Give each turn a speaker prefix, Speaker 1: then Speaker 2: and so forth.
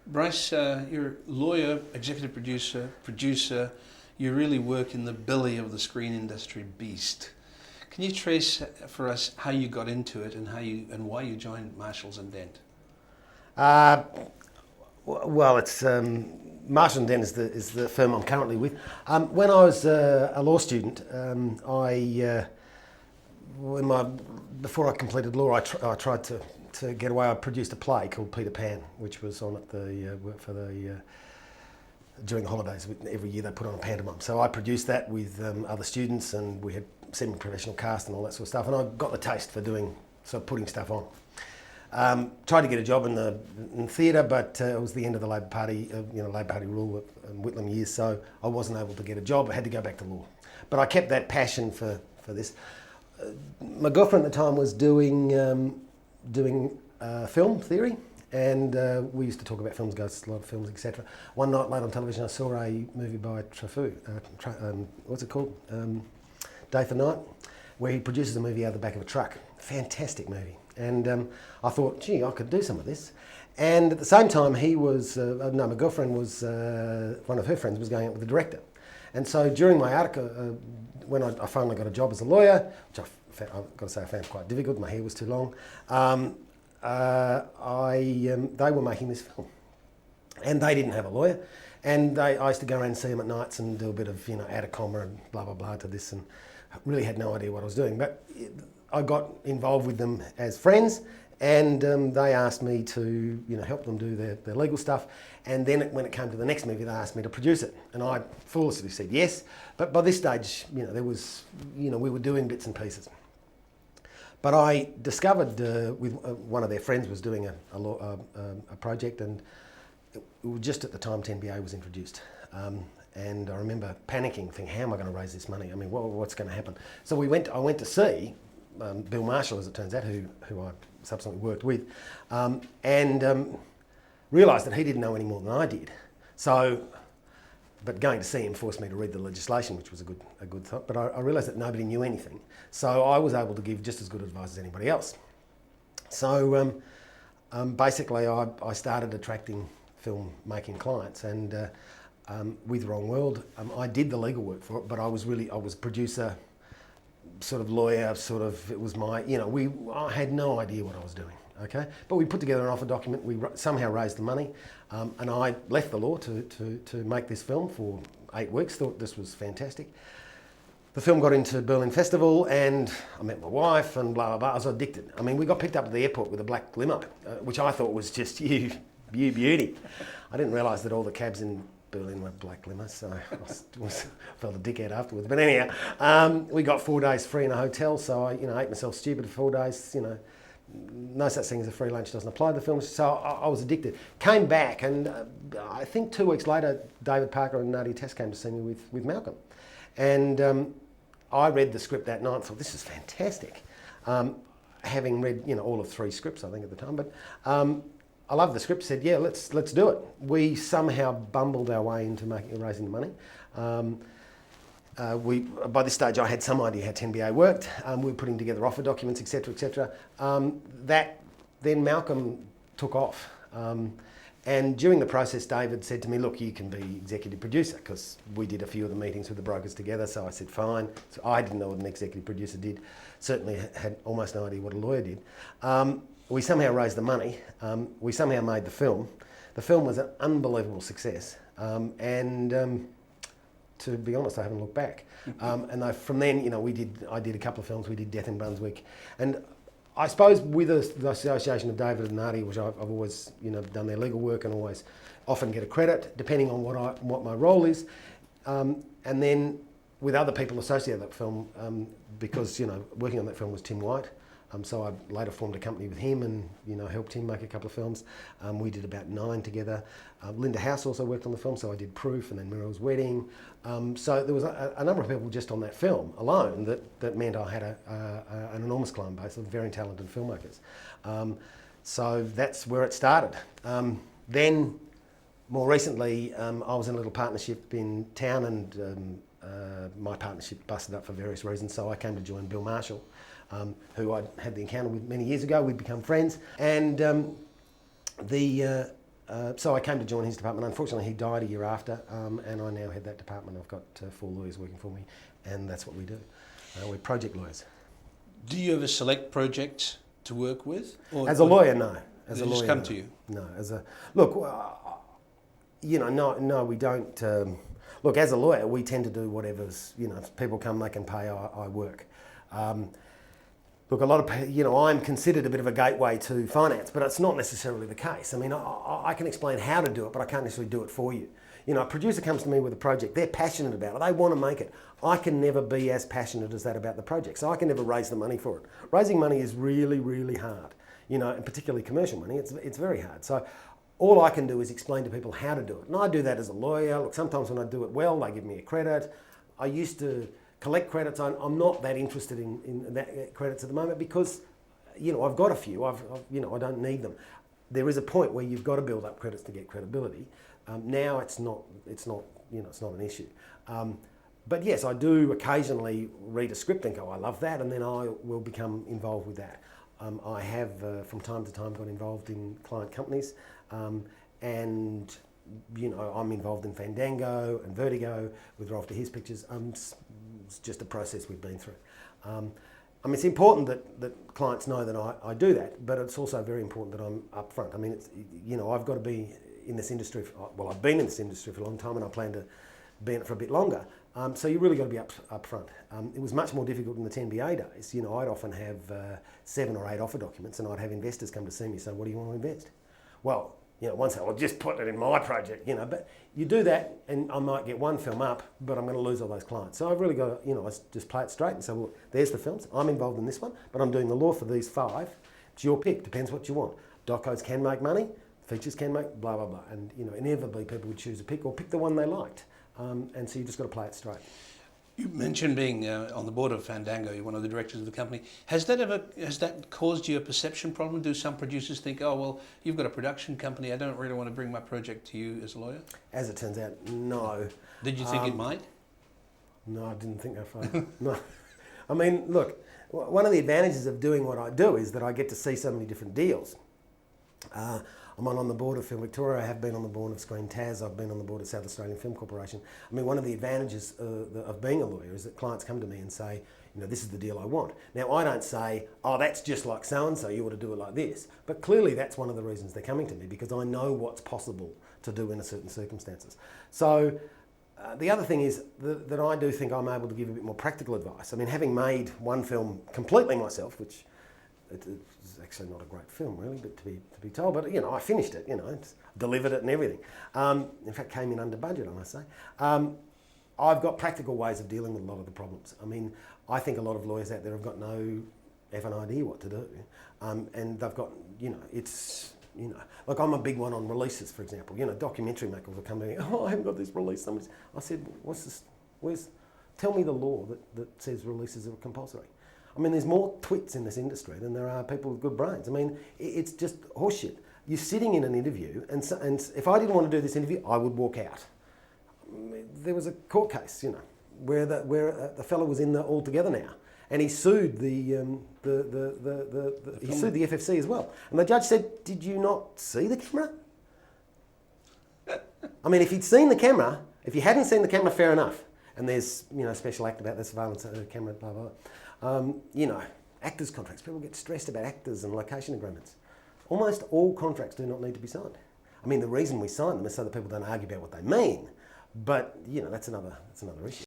Speaker 1: Bryce, you're a lawyer, executive producer. You really work in the belly of the screen industry beast. Can you trace for us how you got into it and why you joined Marshalls and Dent?
Speaker 2: Uh, well, it's Marshall and Dent is the firm I'm currently with. When I was a law student, before I completed law, I tried to get away. I produced a play called Peter Pan, which was on at during the holidays. Every year they put on a pantomime. So I produced that with other students, and we had semi-professional cast and all that sort of stuff. And I got the taste for putting stuff on. Tried to get a job in theatre, but it was the end of the Labor Party, Labor Party rule in Whitlam years, so I wasn't able to get a job. I had to go back to law. But I kept that passion for this. My girlfriend at the time was doing film theory, and we used to talk about films, go to a lot of films, etc. One night late on television, I saw a movie by Truffaut, what's it called? Day for Night, where he produces a movie out of the back of a truck. Fantastic movie. And I thought, gee, I could do some of this. And at the same time, my girlfriend was, one of her friends was going out with the director. And so during my article, when I finally got a job as a lawyer, which I've got to say I found quite difficult, my hair was too long, they were making this film. And they didn't have a lawyer. And I used to go around and see them at nights and do a bit of, add a comma and blah, blah, blah to this, and really had no idea what I was doing. But I got involved with them as friends, and they asked me to help them do their legal stuff. And then when it came to the next movie, they asked me to produce it, and I foolishly said yes. But by this stage, there was, we were doing bits and pieces. But I discovered one of their friends was doing a project, and it was just at the time 10BA was introduced. And I remember panicking, thinking, how am I going to raise this money? I mean, what's going to happen? So I went to see Bill Marshall, as it turns out, who I subsequently worked with, and realised that he didn't know any more than I did. But going to see him forced me to read the legislation, which was a good thought. But I realised that nobody knew anything, so I was able to give just as good advice as anybody else. So basically, I started attracting film-making clients, and with Wrong World, I did the legal work for it, but I was producer, sort of lawyer, it was my, I had no idea what I was doing, okay? But we put together an offer document, we somehow raised the money, and I left the law to make this film for 8 weeks, thought this was fantastic. The film got into Berlin Festival, and I met my wife, and blah, blah, blah. I was addicted. I mean, we got picked up at the airport with a black limo, which I thought was just you beauty. I didn't realise that all the cabs in Berlin were black limos, so I felt a dickhead afterwards. But anyhow, we got 4 days free in a hotel, so I ate myself stupid for 4 days. No such thing as a free lunch doesn't apply to the film, so I was addicted. Came back, and I think 2 weeks later, David Parker and Nadia Tess came to see me with Malcolm. And I read the script that night and thought, this is fantastic. Having read all of 3 scripts, I think, at the time. But I loved the script, said, yeah, let's do it. We somehow bumbled our way into raising the money. By this stage, I had some idea how 10BA worked. We were putting together offer documents, etc., etc. Then Malcolm took off. And during the process, David said to me, look, you can be executive producer, because we did a few of the meetings with the brokers together, so I said, fine. So I didn't know what an executive producer did. Certainly had almost no idea what a lawyer did. We somehow raised the money. We somehow made the film. The film was an unbelievable success. To be honest, I haven't looked back. From then, I did a couple of films. We did Death in Brunswick. And I suppose with the association of David and Nadia, which I've always, done their legal work and always often get a credit, depending on what my role is. And then with other people associated with that film, because, working on that film was Tim White. So I later formed a company with him and, helped him make a couple of films. We did about 9 together. Linda House also worked on the film, so I did Proof and then Muriel's Wedding. So there was a number of people just on that film alone that meant I had an enormous client base of very talented filmmakers. So that's where it started. Then, more recently, I was in a little partnership in town, and my partnership busted up for various reasons, so I came to join Bill Marshall, who I had the encounter with many years ago. We'd become friends, and So I came to join his department. Unfortunately, he died a year after, and I now head that department. I've got 4 lawyers working for me, and that's what we do. We're project lawyers.
Speaker 1: Do you ever select projects to work with? Or,
Speaker 2: As a lawyer, no. As
Speaker 1: they
Speaker 2: a lawyer,
Speaker 1: just come
Speaker 2: no.
Speaker 1: to you?
Speaker 2: No. Look, no, we don't. Look, as a lawyer, we tend to do whatever's, if people come, they can pay, I work. Look, a lot of, I'm considered a bit of a gateway to finance, but it's not necessarily the case. I mean, I can explain how to do it, but I can't necessarily do it for you. A producer comes to me with a project, they're passionate about it, they want to make it. I can never be as passionate as that about the project, so I can never raise the money for it. Raising money is really, really hard, and particularly commercial money, it's very hard. So all I can do is explain to people how to do it. And I do that as a lawyer. Look, sometimes when I do it well, they give me a credit. I used to collect credits. I'm not that interested in that credits at the moment because, I've got a few. I don't need them. There is a point where you've got to build up credits to get credibility. Now it's not an issue. But yes, I do occasionally read a script and go, I love that, and then I will become involved with that. I have, from time to time, got involved in client companies, and I'm involved in Fandango and Vertigo with Rolf to His Pictures. It's just a process we've been through. It's important that clients know that I do that, but it's also very important that I'm upfront. I mean, I've got to be in this industry. I've been in this industry for a long time, and I plan to be in it for a bit longer. So you really got to be upfront. It was much more difficult in the 10BA days. I'd often have 7 or 8 offer documents, and I'd have investors come to see me and say, "What do you want to invest?" Well, one say, "Well, just put it in my project," But you do that, and I might get one film up, but I'm going to lose all those clients. So I've really got to, I just play it straight and say, "Well, there's the films. I'm involved in this one, but I'm doing the law for these 5. It's your pick. Depends what you want. Docos can make money. Features can make blah blah blah." And inevitably people would choose a pick or pick the one they liked. And so you just got to play it straight.
Speaker 1: You mentioned being on the board of Fandango. You're one of the directors of the company. Has that caused you a perception problem? Do some producers think, "Oh, well, you've got a production company. I don't really want to bring my project to you as a lawyer"?
Speaker 2: As it turns out, no.
Speaker 1: Did you think it might?
Speaker 2: No, I didn't think that far. No. I mean, look, one of the advantages of doing what I do is that I get to see so many different deals. I'm on the board of Film Victoria. I have been on the board of Screen Tas. I've been on the board of South Australian Film Corporation. I mean, one of the advantages of being a lawyer is that clients come to me and say, "This is the deal I want." Now, I don't say, "Oh, that's just like so-and-so, you ought to do it like this." But clearly that's one of the reasons they're coming to me, because I know what's possible to do in certain circumstances. So the other thing is that I do think I'm able to give a bit more practical advice. I mean, having made one film completely myself, which it's actually not a great film really, but to be told, but I finished it, delivered it and everything. In fact, came in under budget, I must say. I've got practical ways of dealing with a lot of the problems. I mean, I think a lot of lawyers out there have got no effing idea what to do, and they've got, like I'm a big one on releases, for example. Documentary makers will come to me, "Oh, I haven't got this release." I said, "What's this? Tell me the law that says releases are compulsory." I mean, there's more twits in this industry than there are people with good brains. I mean, it's just horseshit. You're sitting in an interview, and if I didn't want to do this interview, I would walk out. There was a court case, where the fellow was in the Altogether Now, and he sued the FFC as well. And the judge said, "Did you not see the camera?" I mean, if he'd seen the camera, if you hadn't seen the camera, fair enough. And there's special act about the surveillance camera, blah blah blah. Actors' contracts. People get stressed about actors and location agreements. Almost all contracts do not need to be signed. I mean, the reason we sign them is so that people don't argue about what they mean. But that's another issue.